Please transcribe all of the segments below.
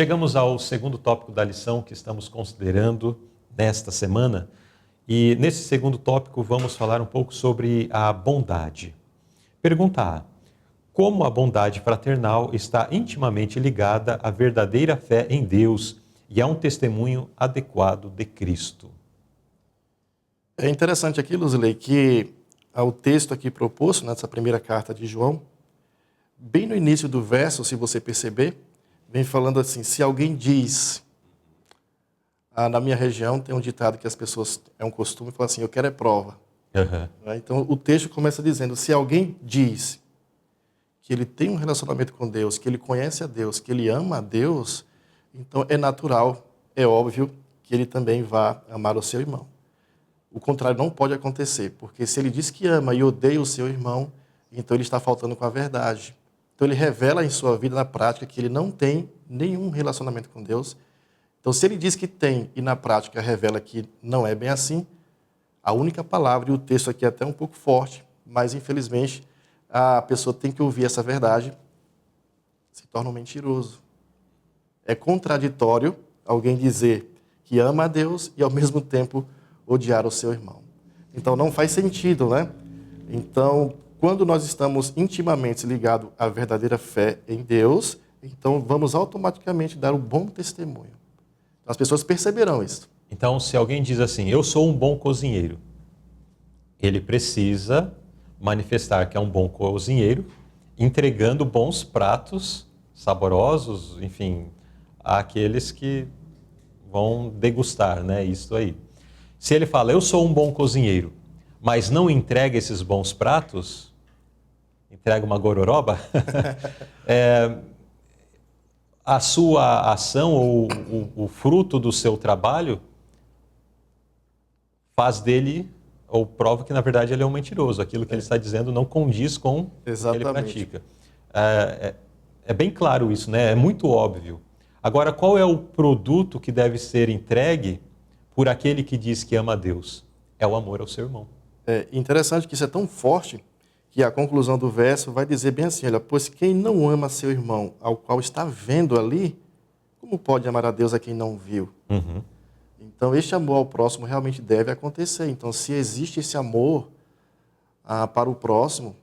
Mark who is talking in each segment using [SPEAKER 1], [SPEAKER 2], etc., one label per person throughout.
[SPEAKER 1] Chegamos ao segundo tópico da lição que estamos considerando nesta semana. E nesse segundo tópico vamos falar um pouco sobre a bondade. Pergunta A. Como a bondade fraternal está intimamente ligada à verdadeira fé em Deus e a um testemunho adequado de Cristo?
[SPEAKER 2] É interessante aqui, Luzilei, que o texto aqui proposto nessa primeira carta de João, bem no início do verso, se você perceber, vem falando assim, se alguém diz, na minha região tem um ditado que as pessoas, é um costume, falar assim, eu quero é prova.
[SPEAKER 1] Uhum.
[SPEAKER 2] Então o texto começa dizendo, se alguém diz que ele tem um relacionamento com Deus, que ele conhece a Deus, que ele ama a Deus, então é natural, é óbvio que ele também vá amar o seu irmão. O contrário não pode acontecer, porque se ele diz que ama e odeia o seu irmão, então ele está faltando com a verdade. Então ele revela em sua vida, na prática, que ele não tem nenhum relacionamento com Deus. Então se ele diz que tem e na prática revela que não é bem assim, a única palavra, e o texto aqui é até um pouco forte, mas infelizmente a pessoa tem que ouvir essa verdade, se torna um mentiroso. É contraditório alguém dizer que ama a Deus e ao mesmo tempo odiar o seu irmão. Então não faz sentido, né? Então, quando nós estamos intimamente ligados à verdadeira fé em Deus, então vamos automaticamente dar um bom testemunho. As pessoas perceberão isso.
[SPEAKER 1] Então, se alguém diz assim, eu sou um bom cozinheiro, ele precisa manifestar que é um bom cozinheiro, entregando bons pratos saborosos, enfim, àqueles que vão degustar, né? Isso aí. Se ele fala, eu sou um bom cozinheiro, mas não entrega esses bons pratos, entrega uma gororoba, a sua ação ou o fruto do seu trabalho faz dele, ou prova que na verdade ele é um mentiroso. Aquilo que ele está dizendo não condiz com o que ele pratica. É bem claro isso, né? É muito óbvio. Agora, qual é o produto que deve ser entregue por aquele que diz que ama a Deus? É o amor ao seu irmão.
[SPEAKER 2] É interessante que isso é tão forte que a conclusão do verso vai dizer bem assim, olha, pois quem não ama seu irmão, ao qual está vendo ali, como pode amar a Deus a quem não viu?
[SPEAKER 1] Uhum.
[SPEAKER 2] Então, este amor ao próximo realmente deve acontecer. Então, se existe esse amor para o próximo,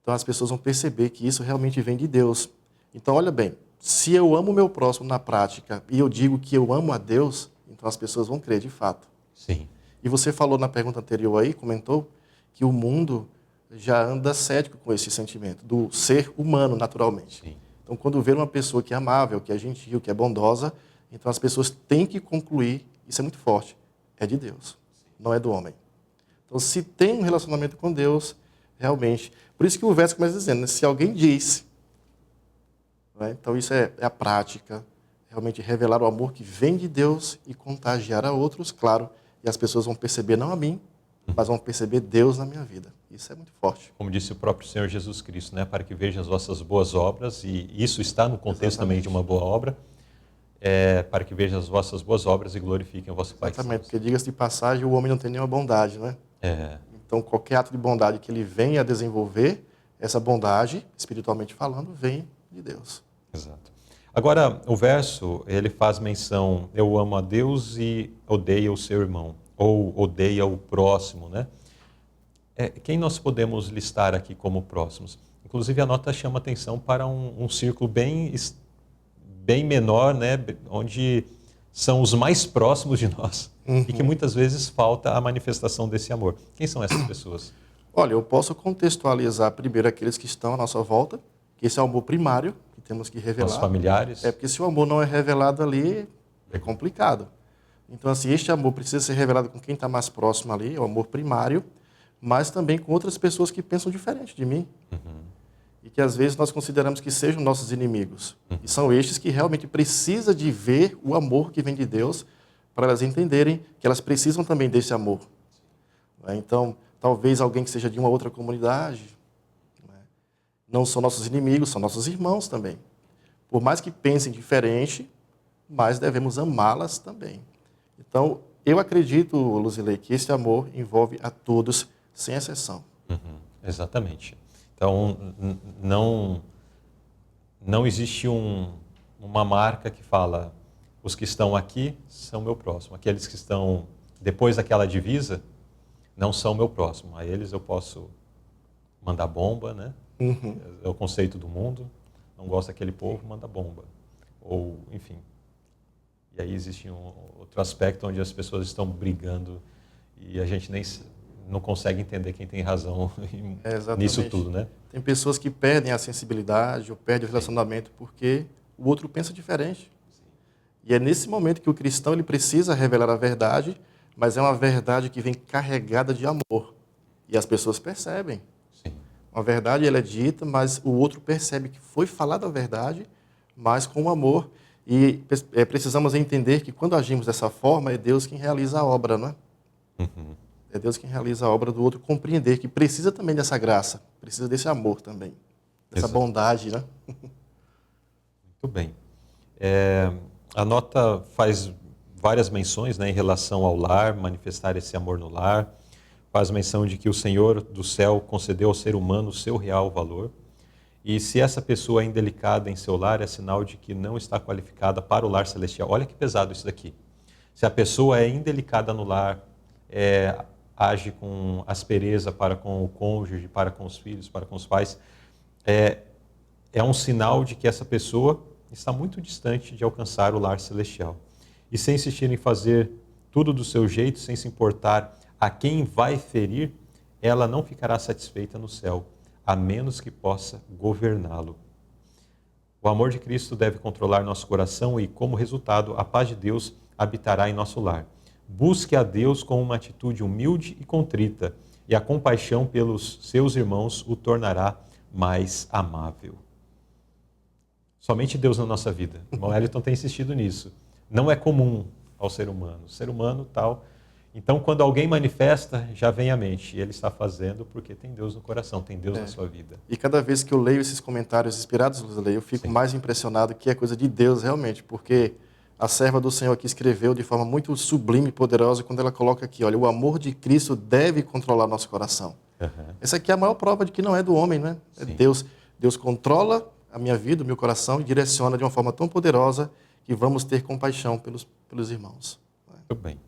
[SPEAKER 2] então as pessoas vão perceber que isso realmente vem de Deus. Então, olha bem, se eu amo o meu próximo na prática e eu digo que eu amo a Deus, então as pessoas vão crer de fato.
[SPEAKER 1] Sim.
[SPEAKER 2] E você falou na pergunta anterior aí, comentou, que o mundo já anda cético com esse sentimento, do ser humano, naturalmente.
[SPEAKER 1] Sim.
[SPEAKER 2] Então, quando vê uma pessoa que é amável, que é gentil, que é bondosa, então as pessoas têm que concluir, isso é muito forte, é de Deus, não é do homem. Então, se tem um relacionamento com Deus, realmente... Por isso que o verso começa dizendo, né, se alguém diz... Né, então, isso é a prática, realmente revelar o amor que vem de Deus e contagiar a outros, claro, e as pessoas vão perceber, não a mim, mas vão perceber Deus na minha vida. Isso é muito forte.
[SPEAKER 1] Como disse o próprio Senhor Jesus Cristo, né? Para que vejam as vossas boas obras, e isso está no contexto também de uma boa obra, para que vejam as vossas boas obras e glorifiquem o vosso Pai.
[SPEAKER 2] Exatamente, porque diga-se de passagem, o homem não tem nenhuma bondade, né? Então, qualquer ato de bondade que ele venha a desenvolver, essa bondade, espiritualmente falando, vem de Deus.
[SPEAKER 1] Exato. Agora, o verso, ele faz menção, eu amo a Deus e odeio o seu irmão, ou odeia o próximo, né? Quem nós podemos listar aqui como próximos? Inclusive, a nota chama atenção para um círculo bem menor, né? Onde são os mais próximos de nós. E que muitas vezes falta a manifestação desse amor. Quem são essas pessoas?
[SPEAKER 2] Olha, eu posso contextualizar primeiro aqueles que estão à nossa volta, que esse é o amor primário, que temos que revelar.
[SPEAKER 1] Os familiares.
[SPEAKER 2] Porque se o amor não é revelado ali, é complicado. Então, assim, este amor precisa ser revelado com quem está mais próximo ali, é o amor primário, mas também com outras pessoas que pensam diferente de mim. E que às vezes nós consideramos que sejam nossos inimigos. E são estes que realmente precisam de ver o amor que vem de Deus para elas entenderem que elas precisam também desse amor. Então, talvez alguém que seja de uma outra comunidade, não são nossos inimigos, são nossos irmãos também. Por mais que pensem diferente, mas devemos amá-las também. Então, eu acredito, Luzilei, que esse amor envolve a todos, sem exceção.
[SPEAKER 1] Exatamente. Então, não existe um uma marca que fala: os que estão aqui são meu próximo. Aqueles que estão depois daquela divisa não são meu próximo. A eles eu posso mandar bomba, né?
[SPEAKER 2] Uhum.
[SPEAKER 1] É o conceito do mundo. Não gosta daquele povo, manda bomba. Ou, enfim. E aí existe outro aspecto onde as pessoas estão brigando e a gente nem não consegue entender quem tem razão nisso
[SPEAKER 2] Exatamente.
[SPEAKER 1] tudo, né?
[SPEAKER 2] Tem pessoas que perdem a sensibilidade ou perdem o relacionamento porque o outro pensa diferente. E é nesse momento que o cristão ele precisa revelar a verdade, mas é uma verdade que vem carregada de amor. E as pessoas percebem.
[SPEAKER 1] Sim.
[SPEAKER 2] Uma verdade ela é dita, mas o outro percebe que foi falada a verdade, mas com amor. E precisamos entender que quando agimos dessa forma, é Deus quem realiza a obra, não é?
[SPEAKER 1] Uhum.
[SPEAKER 2] É Deus quem realiza a obra do outro, compreender que precisa também dessa graça, precisa desse amor também, dessa
[SPEAKER 1] Exato.
[SPEAKER 2] bondade, né?
[SPEAKER 1] Muito bem. A nota faz várias menções, né, em relação ao lar, manifestar esse amor no lar. Faz menção de que o Senhor do céu concedeu ao ser humano o seu real valor. E se essa pessoa é indelicada em seu lar, é sinal de que não está qualificada para o lar celestial. Olha que pesado isso daqui. Se a pessoa é indelicada no lar, age com aspereza para com o cônjuge, para com os filhos, para com os pais, é um sinal de que essa pessoa está muito distante de alcançar o lar celestial. E sem insistir em fazer tudo do seu jeito, sem se importar a quem vai ferir, ela não ficará satisfeita no céu, a menos que possa governá-lo. O amor de Cristo deve controlar nosso coração e, como resultado, a paz de Deus habitará em nosso lar. Busque a Deus com uma atitude humilde e contrita, e a compaixão pelos seus irmãos o tornará mais amável. Somente Deus na nossa vida. O irmão Eliton tem insistido nisso. Não é comum ao ser humano. O ser humano tal. Então, quando alguém manifesta, já vem à mente. E ele está fazendo porque tem Deus no coração, tem Deus na sua vida.
[SPEAKER 2] E cada vez que eu leio esses comentários inspirados, Luzley, eu fico
[SPEAKER 1] Sim.
[SPEAKER 2] mais impressionado que é coisa de Deus realmente, porque a serva do Senhor aqui escreveu de forma muito sublime e poderosa quando ela coloca aqui, olha, o amor de Cristo deve controlar nosso coração.
[SPEAKER 1] Uhum.
[SPEAKER 2] Essa aqui é a maior prova de que não é do homem, né? É
[SPEAKER 1] Sim.
[SPEAKER 2] Deus. Deus controla a minha vida, o meu coração e direciona de uma forma tão poderosa que vamos ter compaixão pelos irmãos.
[SPEAKER 1] Muito bem.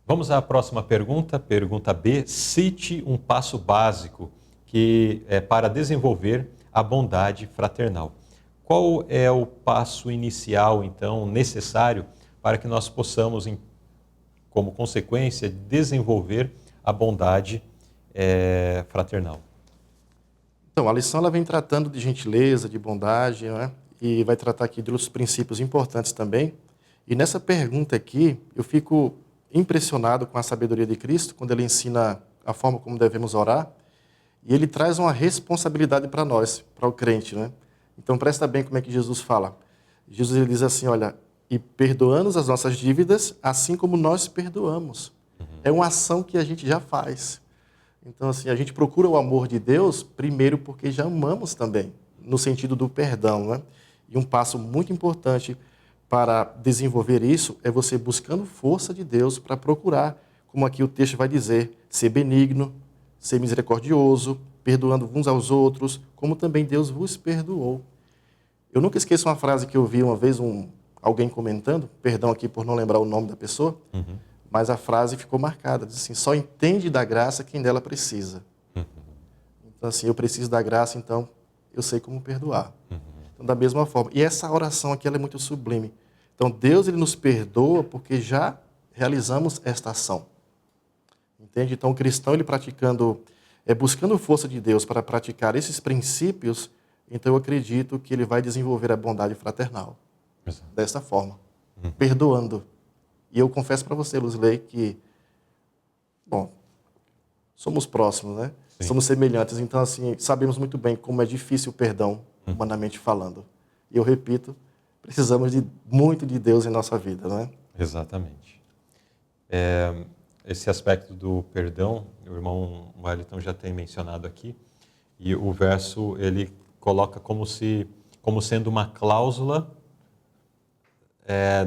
[SPEAKER 1] Vamos à próxima pergunta, pergunta B. Cite um passo básico que é para desenvolver a bondade fraternal. Qual é o passo inicial, então, necessário para que nós possamos, como consequência, desenvolver a bondade fraternal?
[SPEAKER 2] Então, a lição ela vem tratando de gentileza, de bondade, né? E vai tratar aqui de outros princípios importantes também. E nessa pergunta aqui, eu fico impressionado com a sabedoria de Cristo, quando ele ensina a forma como devemos orar, e ele traz uma responsabilidade para nós, para o crente, né? Então, presta bem como é que Jesus fala. Jesus ele diz assim, olha, e perdoando as nossas dívidas, assim como nós perdoamos. É uma ação que a gente já faz. Então, assim, a gente procura o amor de Deus, primeiro porque já amamos também, no sentido do perdão, né? E um passo muito importante para desenvolver isso é você buscando força de Deus para procurar, como aqui o texto vai dizer, ser benigno, ser misericordioso, perdoando uns aos outros, como também Deus vos perdoou. Eu nunca esqueço uma frase que eu vi uma vez alguém comentando, perdão aqui por não lembrar o nome da pessoa, mas a frase ficou marcada, diz assim, só entende da graça quem dela precisa. Então, assim, eu preciso da graça, então eu sei como perdoar. Então, da mesma forma. E essa oração aqui ela é muito sublime. Então, Deus ele nos perdoa porque já realizamos esta ação. Entende? Então, o cristão, ele buscando força de Deus para praticar esses princípios, então eu acredito que ele vai desenvolver a bondade fraternal.
[SPEAKER 1] Exato.
[SPEAKER 2] Desta forma, perdoando. E eu confesso para você, Luzley, que, bom, somos próximos, né?
[SPEAKER 1] Sim.
[SPEAKER 2] Somos semelhantes, então, assim, sabemos muito bem como é difícil o perdão, humanamente falando. E eu repito, precisamos muito de Deus em nossa vida, não é?
[SPEAKER 1] Exatamente. Esse aspecto do perdão, o irmão Wellington já tem mencionado aqui, e o verso ele coloca como sendo uma cláusula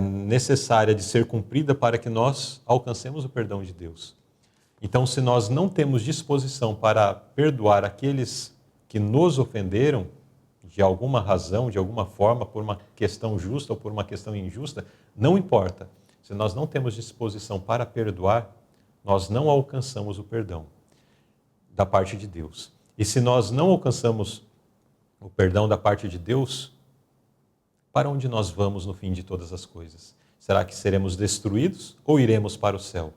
[SPEAKER 1] necessária de ser cumprida para que nós alcancemos o perdão de Deus. Então, se nós não temos disposição para perdoar aqueles que nos ofenderam, de alguma razão, de alguma forma, por uma questão justa ou por uma questão injusta, não importa. Se nós não temos disposição para perdoar, nós não alcançamos o perdão da parte de Deus. E se nós não alcançamos o perdão da parte de Deus, para onde nós vamos no fim de todas as coisas? Será que seremos destruídos ou iremos para o céu?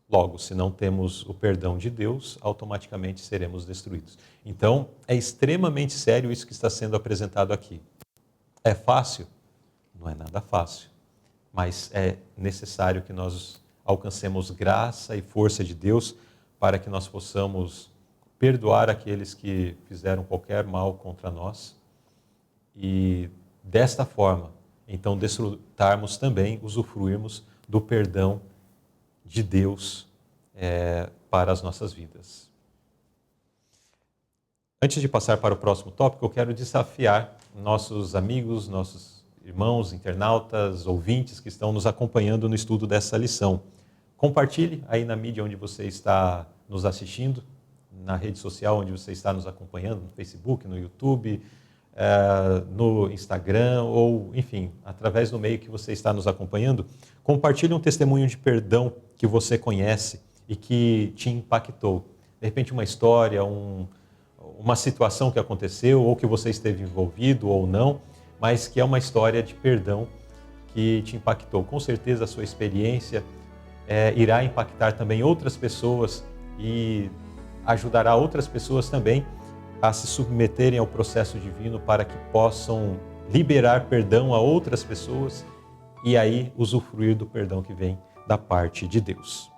[SPEAKER 1] Logo, se não temos o perdão de Deus, automaticamente seremos destruídos. Então, é extremamente sério isso que está sendo apresentado aqui. É fácil? Não é nada fácil, mas é necessário que nós alcancemos graça e força de Deus para que nós possamos perdoar aqueles que fizeram qualquer mal contra nós e, desta forma, então desfrutarmos também, usufruirmos do perdão de Deus para as nossas vidas. Antes de passar para o próximo tópico, eu quero desafiar nossos amigos, nossos irmãos, internautas, ouvintes que estão nos acompanhando no estudo dessa lição. Compartilhe aí na mídia onde você está nos assistindo, na rede social onde você está nos acompanhando, no Facebook, no YouTube, no Instagram ou, enfim, através do meio que você está nos acompanhando. Compartilhe um testemunho de perdão que você conhece e que te impactou. De repente uma história, uma situação que aconteceu ou que você esteve envolvido ou não, mas que é uma história de perdão que te impactou. Com certeza a sua experiência irá impactar também outras pessoas e ajudará outras pessoas também a se submeterem ao processo divino para que possam liberar perdão a outras pessoas e aí usufruir do perdão que vem da parte de Deus.